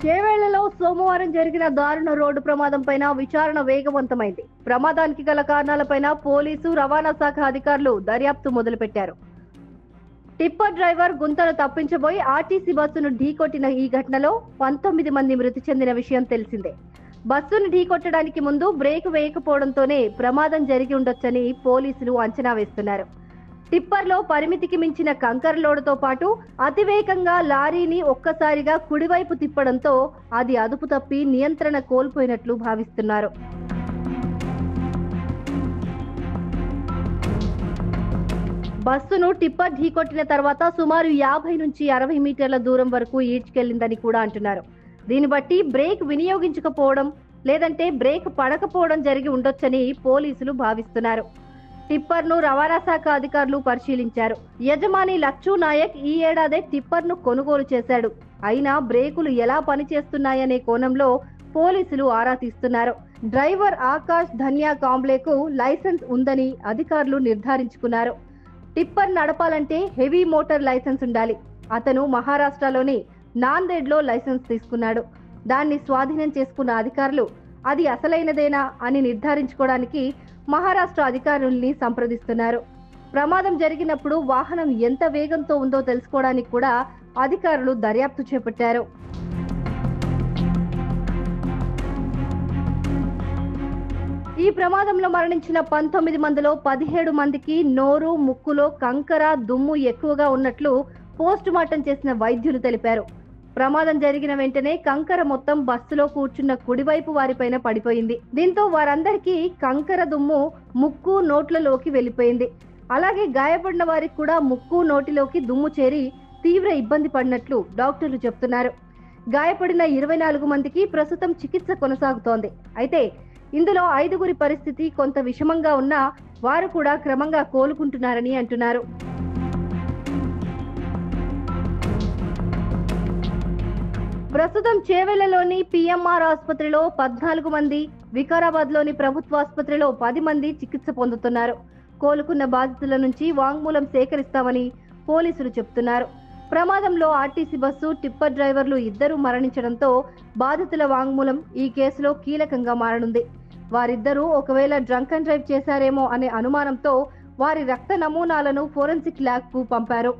చేవేళ్లలో సోమవారం జరిగిన దారుణ రోడ్డు ప్రమాదంపైన విచారణ వేగవంతమైంది. ప్రమాదానికి గల కారణాలపైన పోలీసు, రవాణా శాఖ అధికారులు దర్యాప్తు మొదలుపెట్టారు. టిప్పర్ డ్రైవర్ గుంతను తప్పించబోయి ఆర్టీసీ బస్సును ఢీకొట్టిన ఈ ఘటనలో 19 మంది మృతి చెందిన విషయం తెలిసిందే. బస్సును ఢీకొట్టడానికి ముందు బ్రేక్ వేయకపోవడంతోనే ప్రమాదం జరిగి ఉండొచ్చని పోలీసులు అంచనా వేస్తున్నారు. టిప్పర్లో పరిమితికి మించిన కంకర లోడుతో పాటు అతివేగంగా లారీని ఒక్కసారిగా కుడివైపు తిప్పడంతో అది అదుపు తప్పి నియంత్రణ కోల్పోయినట్లు భావిస్తున్నారు. బస్సును టిప్పర్ ఢీకొట్టిన తర్వాత సుమారు 50 నుంచి 60 మీటర్ల దూరం వరకు ఈడ్చుకెళ్లిందని కూడా అంటున్నారు. దీన్ని బట్టి బ్రేక్ వినియోగించకపోవడం లేదంటే బ్రేక్ పడకపోవడం జరిగి ఉండొచ్చని పోలీసులు భావిస్తున్నారు. టిప్పర్ను రవాణా శాఖ అధికారులు పరిశీలించారు. యజమాని లచ్చు నాయక్ ఈ ఏడాదే టిప్పర్ను కొనుగోలు చేశాడు. అయినా బ్రేకులు ఎలా పనిచేస్తున్నాయనే కోణంలో పోలీసులు ఆరా తీస్తున్నారు. డ్రైవర్ ఆకాష్ ధన్యా కాంబ్లేకు లైసెన్స్ ఉందని అధికారులు నిర్ధారించుకున్నారు. టిప్పర్ నడపాలంటే హెవీ మోటార్ లైసెన్స్ ఉండాలి. అతను మహారాష్ట్రలోని నాందేడ్లో లైసెన్స్ తీసుకున్నాడు. దాన్ని స్వాధీనం చేసుకున్న అధికారులు అది అసలైనదేనా అని నిర్ధారించుకోవడానికి మహారాష్ట్ర అధికారుల్ని సంప్రదిస్తున్నారు. ప్రమాదం జరిగినప్పుడు వాహనం ఎంత వేగంతో ఉందో తెలుసుకోవడానికి కూడా అధికారులు దర్యాప్తు చేపట్టారు. ఈ ప్రమాదంలో మరణించిన 19 మందిలో 17 మందికి నోరు, ముక్కులో కంకర, దుమ్ము ఎక్కువగా ఉన్నట్లు పోస్టుమార్టం చేసిన వైద్యులు తెలిపారు. ప్రమాదం జరిగిన వెంటనే కంకర మొత్తం బస్సులో కూర్చున్న కుడివైపు వారిపైన పడిపోయింది. దీంతో వారందరికీ కంకర దుమ్ము ముక్కు, నోట్లలోకి వెళ్లిపోయింది. అలాగే గాయపడిన వారికి కూడా ముక్కు, నోటిలోకి దుమ్ము చేరి తీవ్ర ఇబ్బంది పడినట్లు డాక్టర్లు చెబుతున్నారు. గాయపడిన 24 మందికి ప్రస్తుతం చికిత్స కొనసాగుతోంది. అయితే ఇందులో 5గురి పరిస్థితి కొంత విషమంగా ఉన్నా వారు కూడా క్రమంగా కోలుకుంటున్నారని అంటున్నారు. ప్రస్తుతం చేవెళ్లలోని పిఎంఆర్ ఆసుపత్రిలో 14 మంది, వికారాబాద్లోని ప్రభుత్వ ఆసుపత్రిలో 10 మంది చికిత్స పొందుతున్నారు. కోలుకున్న బాధితుల నుంచి వాంగ్మూలం సేకరిస్తామని పోలీసులు చెబుతున్నారు. ప్రమాదంలో ఆర్టీసీ బస్సు, టిప్పర్ డ్రైవర్లు ఇద్దరూ మరణించడంతో బాధితుల వాంగ్మూలం ఈ కేసులో కీలకంగా మారనుంది. వారిద్దరూ ఒకవేళ డ్రంక్ అండ్ డ్రైవ్ చేశారేమో అనే అనుమానంతో వారి రక్త నమూనాలను ఫోరెన్సిక్ ల్యాబ్కు పంపారు.